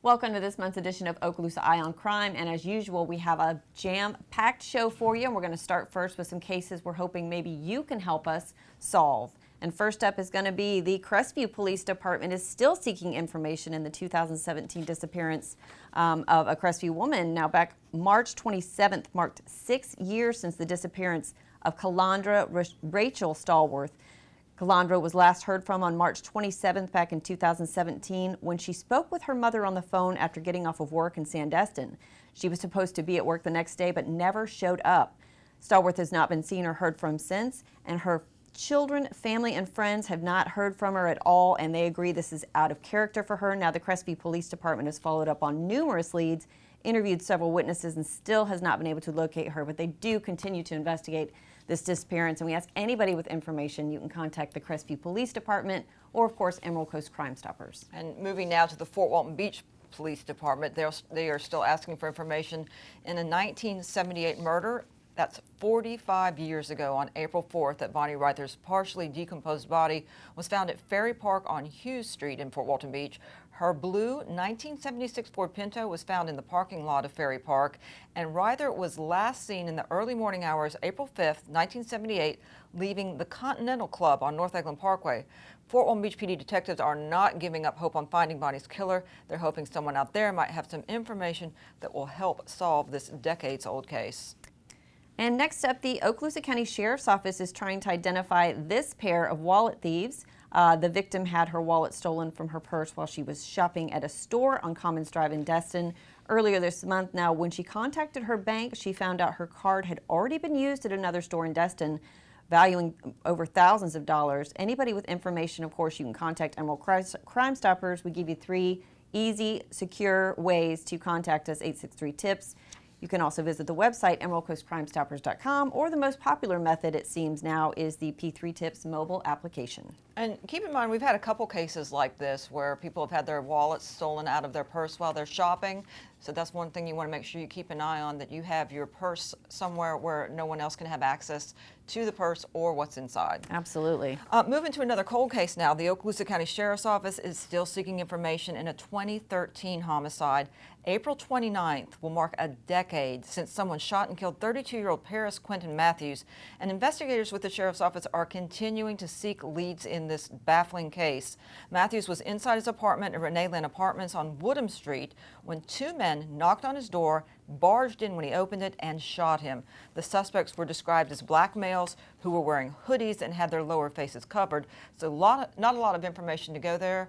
Welcome to this month's edition of Okaloosa Eye on Crime, and as usual, we have a jam-packed show for you, and we're going to start first with some cases we're hoping maybe you can help us solve. And first up is going to be the Crestview Police Department is still seeking information in the 2017 disappearance of a Crestview woman. Now, back March 27th marked 6 years since the disappearance of Calandra Rachel Stallworth. Calandra was last heard from on March 27th back in 2017 when she spoke with her mother on the phone after getting off of work in Sandestin. She was supposed to be at work the next day but never showed up. Stallworth has not been seen or heard from since, and her children, family, and friends have not heard from her at all, and they agree this is out of character for her. Now, the Crestview Police Department has followed up on numerous leads, interviewed several witnesses, and still has not been able to locate her, but they do continue to investigate this disappearance, and we ask anybody with information, you can contact the Crestview Police Department or, of course, Emerald Coast Crime Stoppers. And moving now to the Fort Walton Beach Police Department, they are still asking for information in a 1978 murder. That's 45 years ago on April 4th that Bonnie Reither's partially decomposed body was found at Ferry Park on Hughes Street in Fort Walton Beach. Her blue 1976 Ford Pinto was found in the parking lot of Ferry Park, and Reither was last seen in the early morning hours, April 5th, 1978, leaving the Continental Club on North Eglin Parkway. Fort Walton Beach PD detectives are not giving up hope on finding Bonnie's killer. They're hoping someone out there might have some information that will help solve this decades-old case. And next up, the Okaloosa County Sheriff's Office is trying to identify this pair of wallet thieves. The victim had her wallet stolen from her purse while she was shopping at a store on Commons Drive in Destin earlier this month. Now, when she contacted her bank, she found out her card had already been used at another store in Destin, valuing over thousands of dollars. Anybody with information, of course, you can contact Emerald Crime Stoppers. We give you 3 easy, secure ways to contact us, 863-TIPS. You can also visit the website, emeraldcoastcrimestoppers.com, or the most popular method, it seems now, is the P3TIPS mobile application. And keep in mind, we've had a couple cases like this where people have had their wallets stolen out of their purse while they're shopping. So that's one thing you want to make sure you keep an eye on, that you have your purse somewhere where no one else can have access to the purse or what's inside. Absolutely. Moving to another cold case now, the Okaloosa County Sheriff's Office is still seeking information in a 2013 homicide. April 29th will mark a decade since someone shot and killed 32-year-old Paris Quentin Matthews, and investigators with the Sheriff's Office are continuing to seek leads in this baffling case. Matthews was inside his apartment at Renee Lynn Apartments on Woodham Street when 2 men knocked on his door, barged in when he opened it, and shot him. The suspects were described as black males who were wearing hoodies and had their lower faces covered. So not a lot of information to go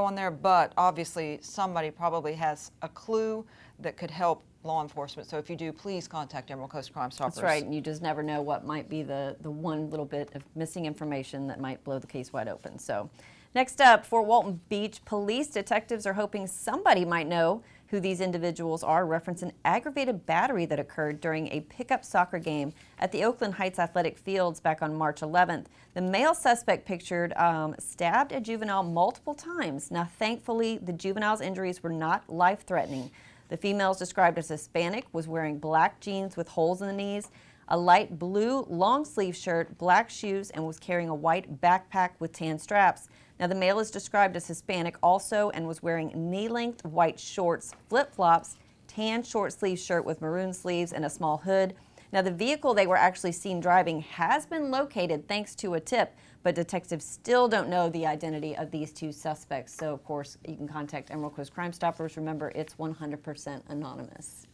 on there, but obviously somebody probably has a clue that could help law enforcement. So if you do, please contact Emerald Coast Crime Stoppers. That's right, and you just never know what might be the one little bit of missing information that might blow the case wide open. So next up, Fort Walton Beach police detectives are hoping somebody might know who these individuals are, reference an aggravated battery that occurred during a pickup soccer game at the Oakland Heights Athletic Fields back on March 11th. The male suspect pictured stabbed a juvenile multiple times. Now, thankfully, the juvenile's injuries were not life-threatening. The female is described as Hispanic, was wearing black jeans with holes in the knees, a light blue long-sleeve shirt, black shoes, and was carrying a white backpack with tan straps. Now, the male is described as Hispanic also and was wearing knee-length white shorts, flip-flops, tan short-sleeve shirt with maroon sleeves, and a small hood. Now, the vehicle they were actually seen driving has been located thanks to a tip, but detectives still don't know the identity of these 2 suspects. So, of course, you can contact Emerald Coast Crime Stoppers. Remember, it's 100% anonymous.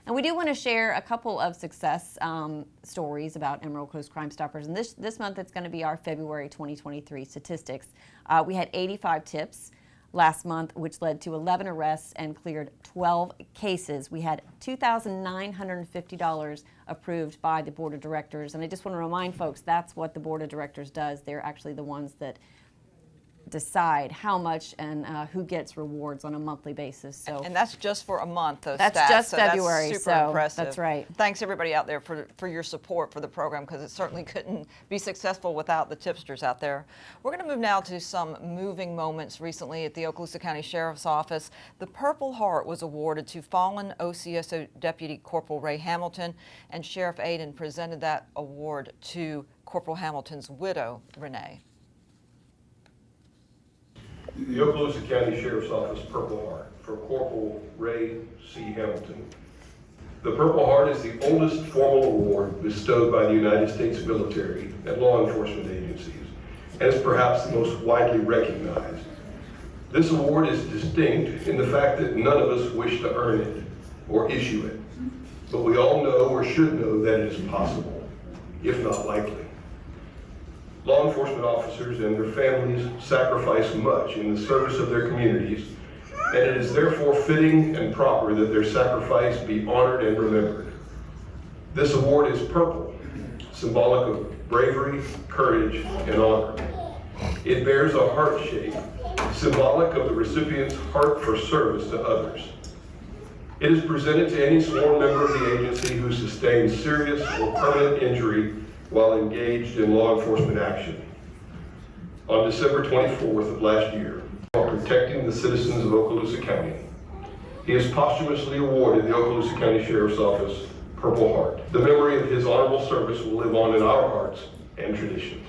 And we do want to share a couple of success stories about Emerald Coast Crime Stoppers. And this month, it's going to be our February 2023 statistics. We had 85 tips last month, which led to 11 arrests and cleared 12 cases. We had $2,950 approved by the Board of Directors. And I just want to remind folks, that's what the Board of Directors does. They're actually the ones that decide how much and who gets rewards on a monthly basis. So, and that's just for a month, those that's stats. just so February. That's super impressive. That's right. Thanks everybody out there for your support for the program, because it certainly couldn't be successful without the tipsters out there. We're going to move now to some moving moments recently at the Okaloosa County Sheriff's Office. The Purple Heart was awarded to fallen OCSO Deputy Corporal Ray Hamilton, and Sheriff Aiden presented that award to Corporal Hamilton's widow, Renee. The Okaloosa County Sheriff's Office Purple Heart for Corporal Ray C. Hamilton. The Purple Heart is the oldest formal award bestowed by the United States military and law enforcement agencies, and is perhaps the most widely recognized. This award is distinct in the fact that none of us wish to earn it or issue it, but we all know or should know that it is possible, if not likely. Law enforcement officers and their families sacrifice much in the service of their communities, and it is therefore fitting and proper that their sacrifice be honored and remembered. This award is purple, symbolic of bravery, courage, and honor. It bears a heart shape, symbolic of the recipient's heart for service to others. It is presented to any sworn member of the agency who sustains serious or permanent injury while engaged in law enforcement action. On December 24th of last year, while protecting the citizens of Okaloosa County, he is posthumously awarded the Okaloosa County Sheriff's Office Purple Heart. The memory of his honorable service will live on in our hearts and traditions.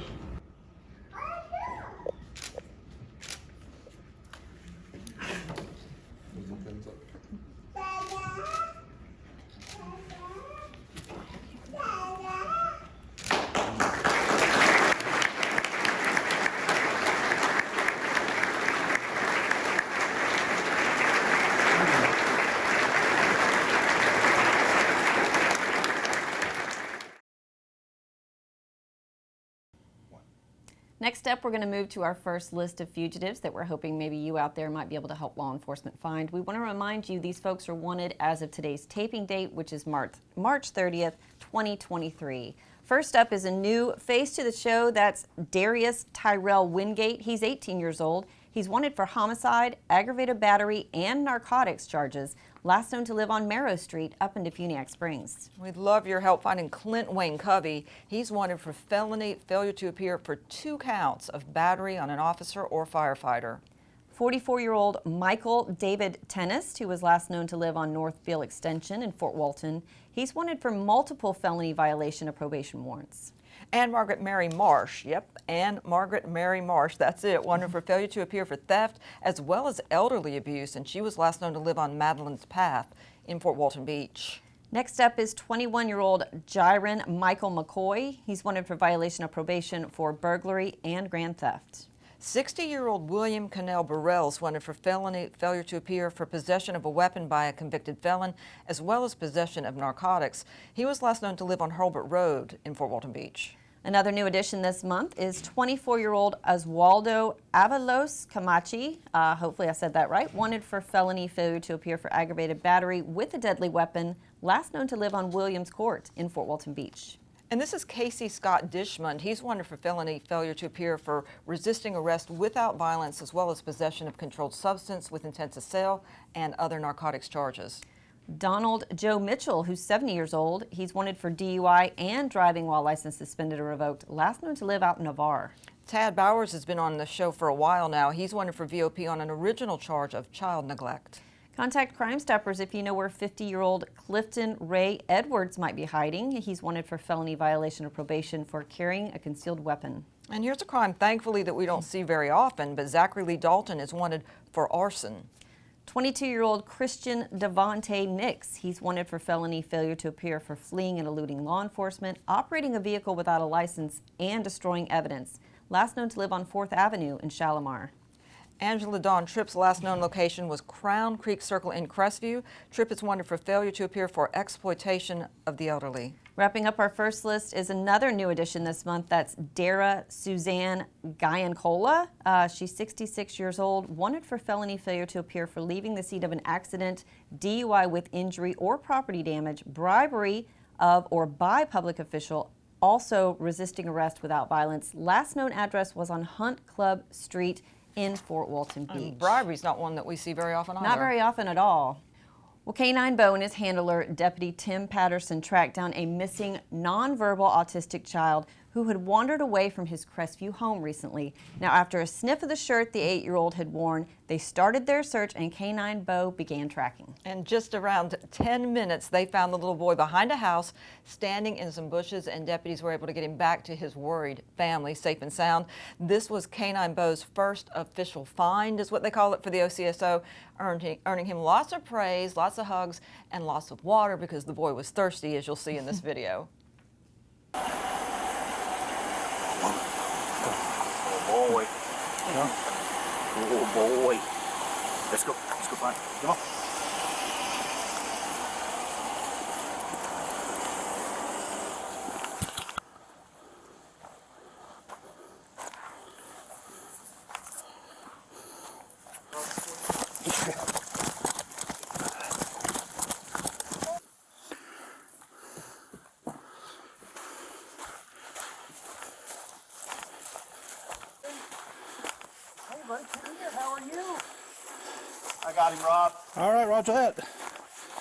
Next up, we're going to move to our first list of fugitives that we're hoping maybe you out there might be able to help law enforcement find. We want to remind you these folks are wanted as of today's taping date, which is March 30th, 2023. First up is a new face to the show. That's Darius Tyrell Wingate. He's 18 years old. He's wanted for homicide, aggravated battery, and narcotics charges. Last known to live on Merrow Street up in Defuniak Springs. We'd love your help finding Clint Wayne Covey. He's wanted for felony failure to appear for 2 counts of battery on an officer or firefighter. 44-year-old Michael David Tennis, who was last known to live on North Beale Extension in Fort Walton. He's wanted for multiple felony violation of probation warrants. And Margaret Mary Marsh, and Margaret Mary Marsh, that's it, wanted for failure to appear for theft as well as elderly abuse, and she was last known to live on Madeline's Path in Fort Walton Beach. Next up is 21-year-old Jiren Michael McCoy. He's wanted for violation of probation for burglary and grand theft. 60-year-old William Cannell Burrell's wanted for felony failure to appear for possession of a weapon by a convicted felon, as well as possession of narcotics. He was last known to live on Hurlburt Road in Fort Walton Beach. Another new addition this month is 24-year-old Oswaldo Avalos Camachi, hopefully I said that right, wanted for felony failure to appear for aggravated battery with a deadly weapon, last known to live on Williams Court in Fort Walton Beach. And this is Casey Scott Dishmond. He's wanted for felony failure to appear for resisting arrest without violence, as well as possession of controlled substance with intent to sell and other narcotics charges. Donald Joe Mitchell, who's 70 years old, he's wanted for DUI and driving while license suspended or revoked, last known to live out in Navarre. Tad Bowers has been on the show for a while now. He's wanted for VOP on an original charge of child neglect. Contact Crime Stoppers if you know where 50-year-old Clifton Ray Edwards might be hiding. He's wanted for felony violation of probation for carrying a concealed weapon. And here's a crime, thankfully, that we don't see very often, but Zachary Lee Dalton is wanted for arson. 22-year-old Christian Devontae Nix. He's wanted for felony failure to appear for fleeing and eluding law enforcement, operating a vehicle without a license, and destroying evidence. Last known to live on 4th Avenue in Shalimar. Angela Dawn Tripp's last known location was Crown Creek Circle in Crestview. Tripp is wanted for failure to appear for exploitation of the elderly. Wrapping up our first list is another new addition this month. That's Dara Suzanne Guyancola. She's 66 years old, wanted for felony failure to appear for leaving the scene of an accident, DUI with injury or property damage, bribery of or by public official, also resisting arrest without violence. Last known address was on Hunt Club Street in Fort Walton Beach. Bribery's not one that we see very often either. Not very often at all. Well, K-9 Bo and his handler, Deputy Tim Patterson, tracked down a missing nonverbal autistic child who who had wandered away from his Crestview home recently. Now, after a sniff of the shirt the 8-year-old had worn, they started their search and Canine Bo began tracking. In just around 10 minutes, they found the little boy behind a house, standing in some bushes, and deputies were able to get him back to his worried family, safe and sound. This was Canine Bo's first official find, is what they call it, for the OCSO, earning him lots of praise, lots of hugs, and lots of water because the boy was thirsty, as you'll see in this video. Oh boy. Oh boy. Let's go find him. Come on. Hey buddy, come here. How are you? I got him, Rob. All right, roger that.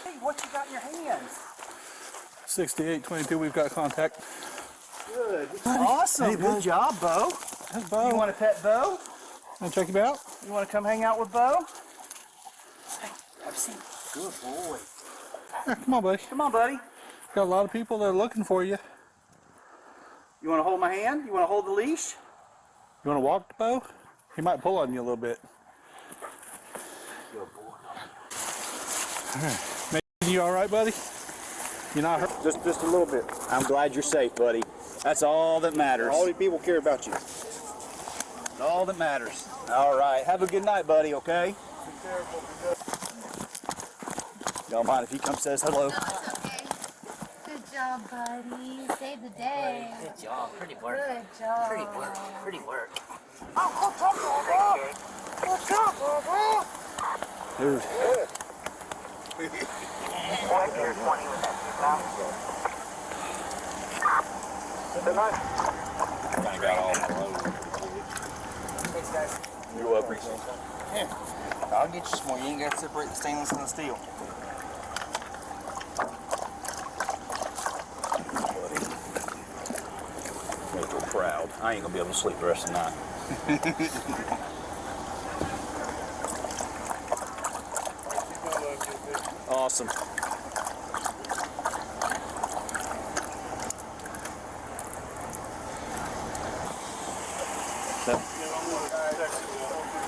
Hey, what you got in your hands? 6822, we've got contact. Good. Awesome. Hey, Good bud. job, Bo. That's Bo. You want to pet Bo? Want to check him out? You want to come hang out with Bo? Hey, have a seat. Good boy. Yeah, come on, buddy. Come on, buddy. Got a lot of people that are looking for you. You want to hold my hand? You want to hold the leash? You want to walk the Bo? He might pull on you a little bit. Good boy. All right. Making you all right, buddy? You're not hurt? Just a little bit. I'm glad you're safe, buddy. That's all that matters. All the people care about you. That's all that matters. All right. Have a good night, buddy, okay? Y'all mind if he comes says hello? Okay. Good job, buddy. Saved the day. Good job. Pretty work. Good job. Pretty work. Pretty work. Dude. Kinda got all over. Thanks, guys. You're welcome. Here. I'll get you some more. You ain't got to separate the stainless and the steel. Make her proud. I ain't gonna be able to sleep the rest of the night. Awesome.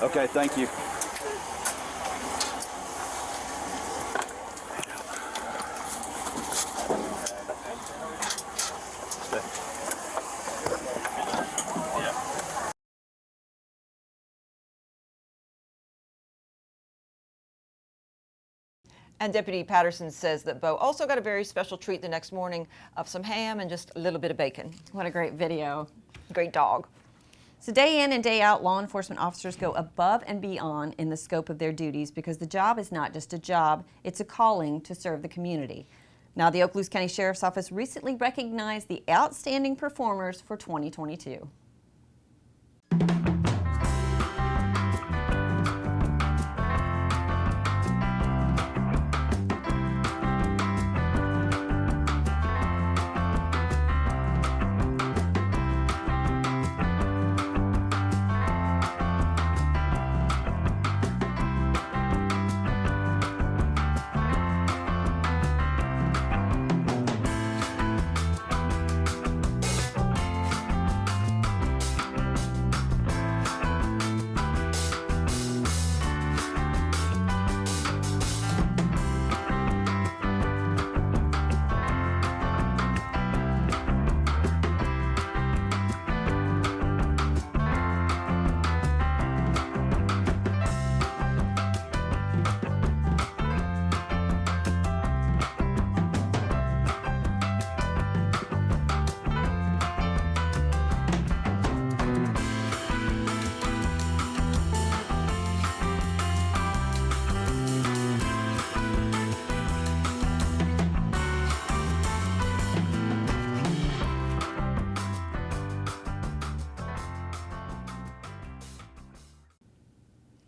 Okay, thank you. And Deputy Patterson says that Bo also got a very special treat the next morning of some ham and just a little bit of bacon. What a great video. Great dog. So day in and day out, law enforcement officers go above and beyond in the scope of their duties because the job is not just a job, it's a calling to serve the community. Now, the Okaloosa County Sheriff's Office recently recognized the outstanding performers for 2022.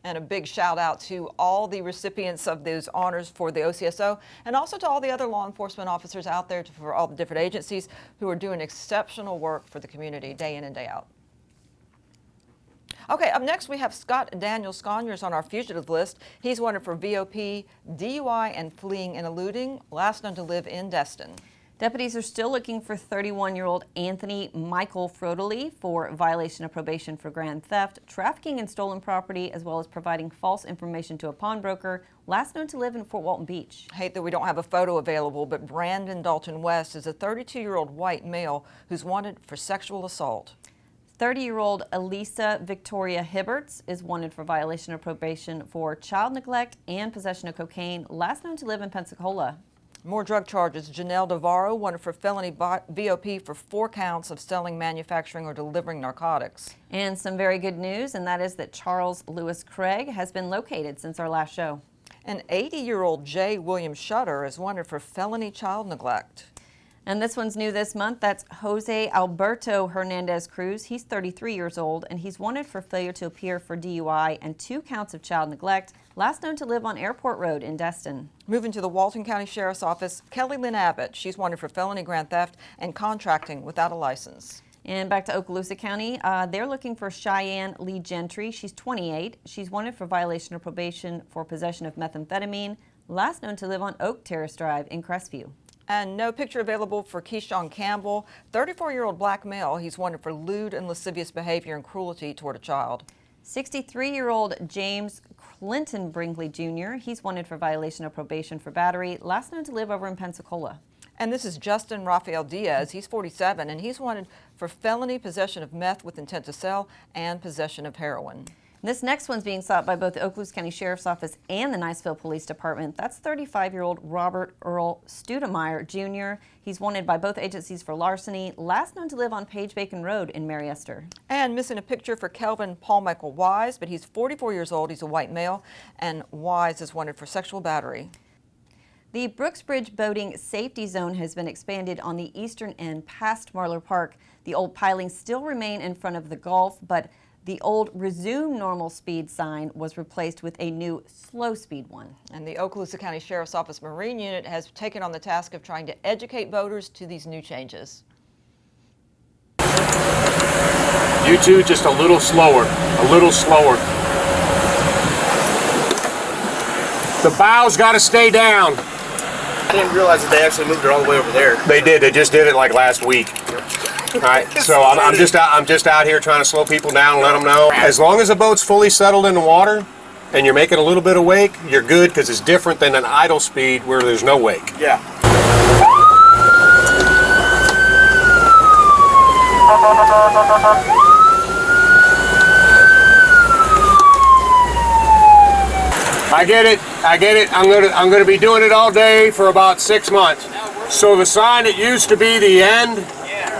And a big shout out to all the recipients of those honors for the OCSO, and also to all the other law enforcement officers out there for all the different agencies who are doing exceptional work for the community day in and day out. Okay, up next we have Scott Daniel Sconyers on our fugitive list. He's wanted for VOP, DUI, and fleeing and eluding, last known to live in Destin. Deputies are still looking for 31-year-old Anthony Michael Frodely for violation of probation for grand theft, trafficking in stolen property, as well as providing false information to a pawnbroker, last known to live in Fort Walton Beach. Hate that we don't have a photo available, but Brandon Dalton West is a 32-year-old white male who's wanted for sexual assault. 30-year-old Elisa Victoria Hibberts is wanted for violation of probation for child neglect and possession of cocaine, last known to live in Pensacola. More drug charges. Janelle Navarro wanted for felony VOP for 4 counts of selling, manufacturing, or delivering narcotics. And some very good news, and that is that Charles Lewis Craig has been located since our last show. An 80-year-old J. William Shutter is wanted for felony child neglect. And this one's new this month. That's Jose Alberto Hernandez Cruz. He's 33 years old, and he's wanted for failure to appear for DUI and 2 counts of child neglect, last known to live on Airport Road in Destin. Moving to the Walton County Sheriff's Office, Kelly Lynn Abbott. She's wanted for felony grand theft and contracting without a license. And back to Okaloosa County, they're looking for Cheyenne Lee Gentry. She's 28. She's wanted for violation of probation for possession of methamphetamine, last known to live on Oak Terrace Drive in Crestview. And no picture available for Keyshawn Campbell, 34-year-old black male. He's wanted for lewd and lascivious behavior and cruelty toward a child. 63-year-old James Clinton Brinkley Jr. He's wanted for violation of probation for battery, last known to live over in Pensacola. And this is Justin Rafael Diaz. He's 47, and he's wanted for felony possession of meth with intent to sell and possession of heroin. This next one's being sought by both the Okaloosa County Sheriff's Office and the Niceville Police Department. That's 35-year-old Robert Earl Studemeyer Jr. He's wanted by both agencies for larceny, last known to live on Page Bacon Road in Mariester. And missing a picture for Kelvin Paul Michael Wise, but he's 44 years old. He's a white male, and Wise is wanted for sexual battery. The Brooksbridge Boating Safety Zone has been expanded on the eastern end past Marlar Park. The old pilings still remain in front of the Gulf, but the old resume normal speed sign was replaced with a new slow speed one. And the Okaloosa County Sheriff's Office Marine Unit has taken on the task of trying to educate boaters to these new changes. You two just a little slower, a little slower. The bow's got to stay down. I didn't realize that they actually moved it all the way over there. They did. They just did it like last week. All right, so I'm just out here trying to slow people down and let them know. As long as the boat's fully settled in the water and you're making a little bit of wake, you're good, because it's different than an idle speed where there's no wake. Yeah. I get it. I'm gonna be doing it all day for about 6 months. So the sign that used to be the end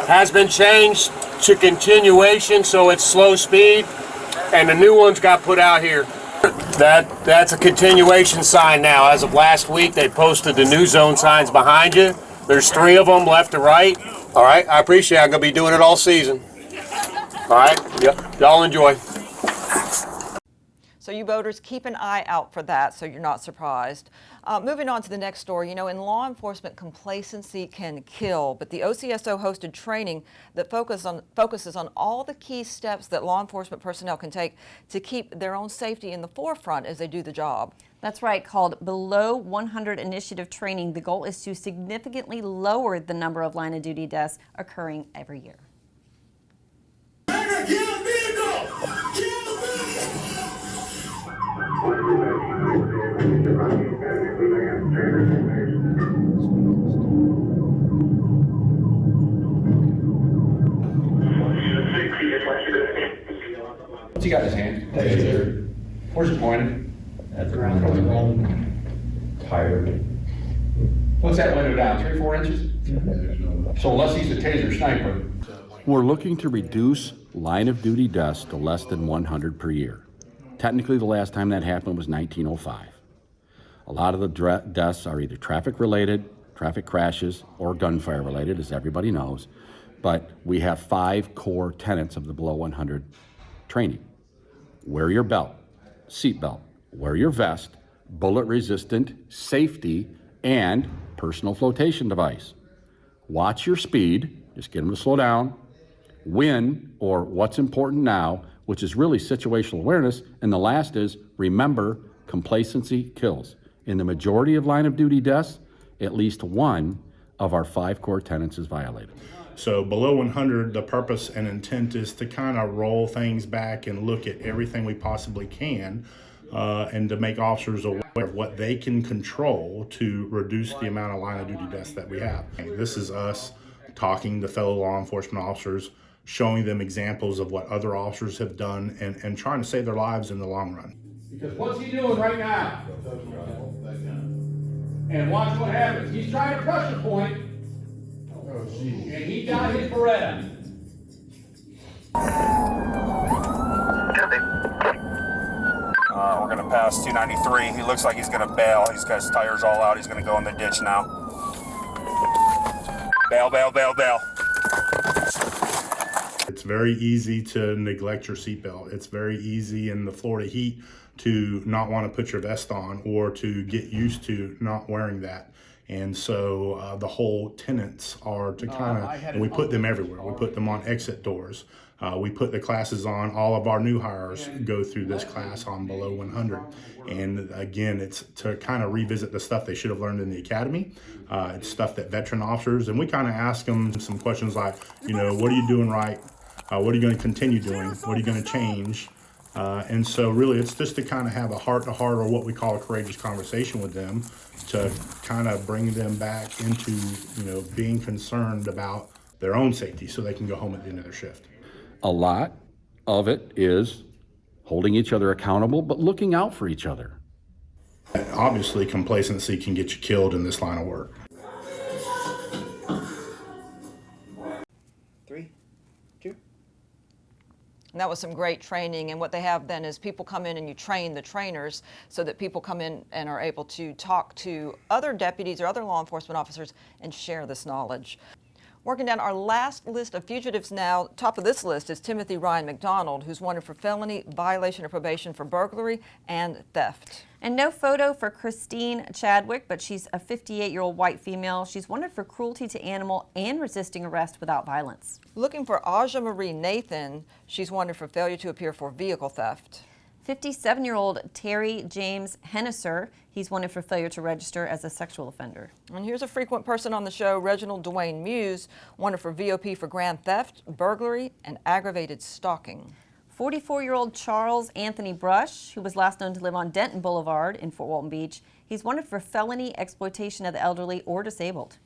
has been changed to continuation, so it's slow speed, and the new ones got put out here. That's a continuation sign now. As of last week, they posted the new zone signs behind you. There's 3 of them left to right. All right, I appreciate it. I'm gonna be doing it all season. All right, yep. Y'all enjoy. So you boaters, keep an eye out for that so you're not surprised. Moving on to the next story, you know, in law enforcement, complacency can kill, but the OCSO hosted training that focuses on all the key steps that law enforcement personnel can take to keep their own safety in the forefront as they do the job. That's right, called Below 100 Initiative Training. The goal is to significantly lower the number of line of duty deaths occurring every year. What's he got in his hand? Taser. Where's it pointed? At the ground. Tired. What's that window down? 3 or 4 inches? So unless he's a taser sniper. We're looking to reduce line of duty deaths to less than 100 per year. Technically, the last time that happened was 1905. A lot of the deaths are either traffic related, traffic crashes, or gunfire related, as everybody knows. But we have 5 core tenets of the Below 100 training. Wear your belt, seatbelt, wear your vest, bullet-resistant safety, and personal flotation device. Watch your speed, just get them to slow down. When, or what's important now, which is really situational awareness. And the last is, remember, complacency kills. In the majority of line of duty deaths, at least one of our 5 core tenets is violated. So below 100, the purpose and intent is to kind of roll things back and look at everything we possibly can and to make officers aware of what they can control to reduce the amount of line of duty deaths that we have. This is us talking to fellow law enforcement officers, showing them examples of what other officers have done and trying to save their lives in the long run. Because what's he doing right now? And watch what happens. He's trying to pressure point. And he got his Beretta. We're gonna pass 293. He looks like he's gonna bail. He's got his tires all out. He's gonna go in the ditch now. Bail, bail, bail, bail. It's very easy to neglect your seatbelt. It's very easy in the Florida heat to not want to put your vest on or to get used to not wearing that. And so the whole tenets are to kind of, and we put them everywhere. We put them on exit doors. We put the classes on. All of our new hires go through this class on below 100. And again, it's to kind of revisit the stuff they should have learned in the academy. It's stuff that veteran officers, and we kind of ask them some questions like, you know, what are you doing right? What are you going to continue doing? What are you going to change? And so really it's just to kind of have a heart-to-heart, or what we call a courageous conversation with them, to kind of bring them back into, you know, being concerned about their own safety so they can go home at the end of their shift. A lot of it is holding each other accountable, but looking out for each other. Obviously, complacency can get you killed in this line of work. 3, 2. And that was some great training, and what they have then is people come in and you train the trainers so that people come in and are able to talk to other deputies or other law enforcement officers and share this knowledge. Working down our last list of fugitives now, top of this list is Timothy Ryan McDonald, who's wanted for felony, violation of probation for burglary, and theft. And no photo for Christine Chadwick, but she's a 58-year-old white female. She's wanted for cruelty to animal and resisting arrest without violence. Looking for Aja Marie Nathan, she's wanted for failure to appear for vehicle theft. 57-year-old Terry James Hennesser, he's wanted for failure to register as a sexual offender. And here's a frequent person on the show, Reginald Dwayne Muse, wanted for VOP for grand theft, burglary, and aggravated stalking. 44-year-old Charles Anthony Brush, who was last known to live on Denton Boulevard in Fort Walton Beach, he's wanted for felony exploitation of the elderly or disabled.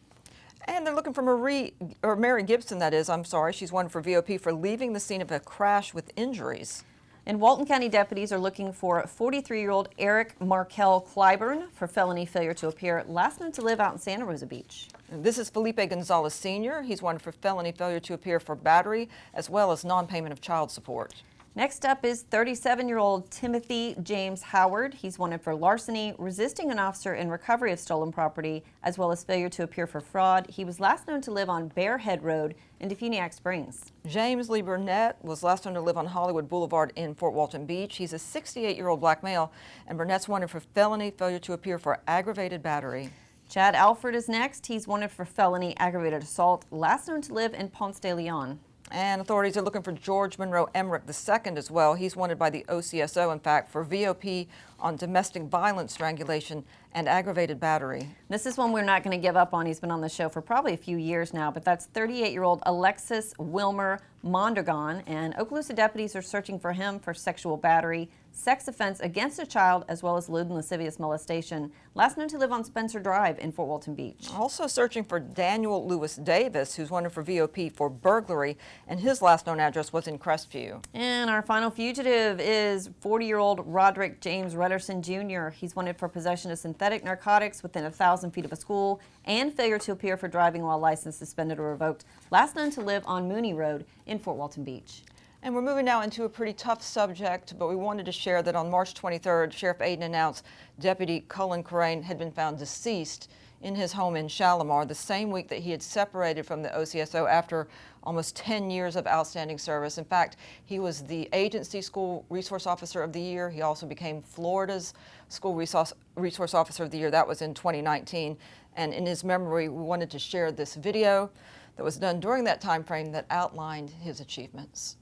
And they're looking for Mary Gibson, that is, she's wanted for VOP for leaving the scene of a crash with injuries. And Walton County deputies are looking for 43-year-old Eric Markel Clyburn for felony failure to appear, last known to live out in Santa Rosa Beach. And this is Felipe Gonzalez Sr. He's wanted for felony failure to appear for battery, as well as non-payment of child support. Next up is 37-year-old Timothy James Howard. He's wanted for larceny, resisting an officer in recovery of stolen property, as well as failure to appear for fraud. He was last known to live on Bear Head Road in Defuniak Springs. James Lee Burnett was last known to live on Hollywood Boulevard in Fort Walton Beach. He's a 68-year-old black male, and Burnett's wanted for felony failure to appear for aggravated battery. Chad Alford is next. He's wanted for felony aggravated assault, last known to live in Ponce de Leon. And authorities are looking for George Monroe Emmerich II as well. He's wanted by the OCSO, in fact, for VOP on domestic violence strangulation and aggravated battery. This is one we're not going to give up on. He's been on the show for probably a few years now, but that's 38-year-old Alexis Wilmer Mondragon, and Okaloosa deputies are searching for him for sexual battery, sex offense against a child, as well as lewd and lascivious molestation, last known to live on Spencer Drive in Fort Walton Beach. Also searching for Daniel Lewis Davis, who's wanted for VOP for burglary, and his last known address was in Crestview. And our final fugitive is 40-year-old Roderick James Rutterson Jr. He's wanted for possession of synthetic narcotics within 1,000 feet of a school and failure to appear for driving while license suspended or revoked, last known to live on Mooney Road in Fort Walton Beach. And we're moving now into a pretty tough subject, but we wanted to share that on March 23rd, Sheriff Aiden announced Deputy Cullen Crane had been found deceased in his home in Shalimar the same week that he had separated from the OCSO after almost 10 years of outstanding service. In fact, he was the agency School Resource Officer of the Year. He also became Florida's School Resource Officer of the Year. That was in 2019. And in his memory, we wanted to share this video that was done during that time frame that outlined his achievements.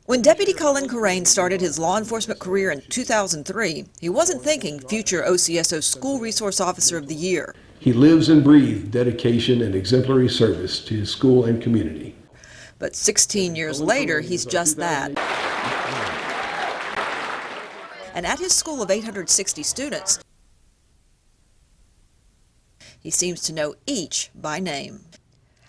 When Deputy Cullen Corain started his law enforcement career in 2003, he wasn't thinking future OCSO School Resource Officer of the Year. He lives and breathes dedication and exemplary service to his school and community. But 16 years later, he's just that. And at his school of 860 students, he seems to know each by name.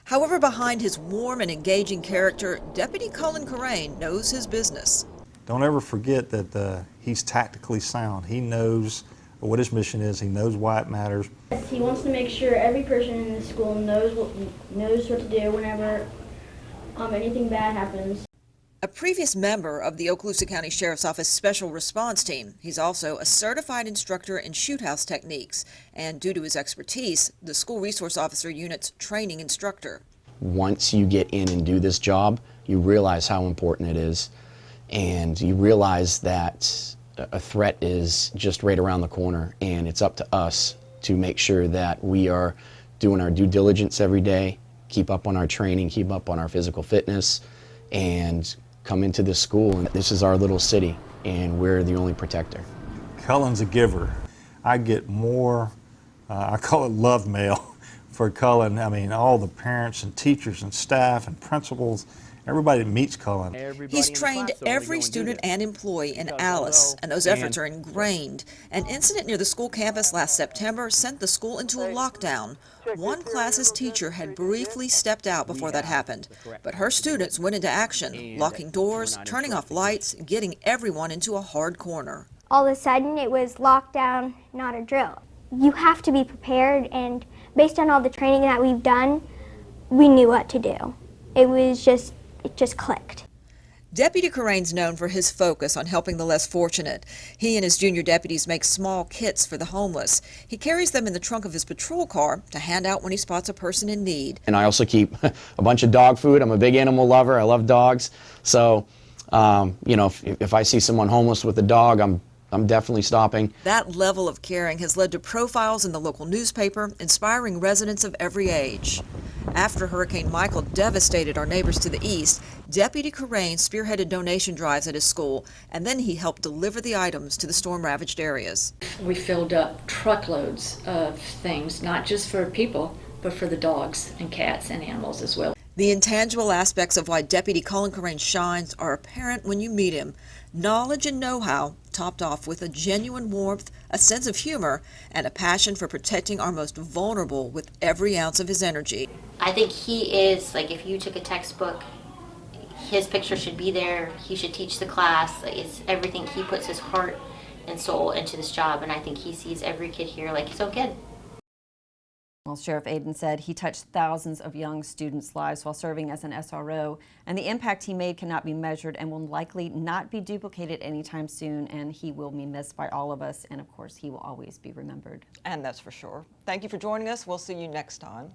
However, behind his warm and engaging character, Deputy Cullen Corain knows his business. Don't ever forget that he's tactically sound. He knows what his mission is. He knows why it matters. He wants to make sure every person in the school knows what to do whenever anything bad happens. A previous member of the Okaloosa County Sheriff's Office Special Response Team, he's also a certified instructor in shoot house techniques, and due to his expertise, the School Resource Officer Unit's training instructor. Once you get in and do this job, you realize how important it is, and you realize that a threat is just right around the corner, and it's up to us to make sure that we are doing our due diligence every day, keep up on our training, keep up on our physical fitness, and come into this school. And this is our little city, and we're the only protector. Cullen's a giver. I get more, I call it love mail for Cullen. I mean, all the parents and teachers and staff and principals, everybody that meets Cullen. He's trained every student and employee in Alice, and those efforts are ingrained. An incident near the school campus last September sent the school into a lockdown. One class's teacher had briefly stepped out before that happened, but her students went into action, locking doors, turning off lights, getting everyone into a hard corner. All of a sudden, it was lockdown, not a drill. You have to be prepared, and based on all the training that we've done, we knew what to do. It just clicked. Deputy Corain's known for his focus on helping the less fortunate. He and his junior deputies make small kits for the homeless. He carries them in the trunk of his patrol car to hand out when he spots a person in need. And I also keep a bunch of dog food. I'm a big animal lover. I love dogs. So, you know, if I see someone homeless with a dog, I'm definitely stopping. That level of caring has led to profiles in the local newspaper, inspiring residents of every age. After Hurricane Michael devastated our neighbors to the east, Deputy Corain spearheaded donation drives at his school, and then he helped deliver the items to the storm-ravaged areas. We filled up truckloads of things, not just for people, but for the dogs and cats and animals as well. The intangible aspects of why Deputy Cullen Corain shines are apparent when you meet him. Knowledge and know-how, topped off with a genuine warmth, a sense of humor, and a passion for protecting our most vulnerable with every ounce of his energy. I think he is, like, if you took a textbook, his picture should be there. He should teach the class. Like, it's everything. He puts his heart and soul into this job, and I think he sees every kid here like his own kid. Well, Sheriff Aiden said he touched thousands of young students' lives while serving as an SRO, and the impact he made cannot be measured and will likely not be duplicated anytime soon, and he will be missed by all of us, and of course, he will always be remembered. And that's for sure. Thank you for joining us. We'll see you next time.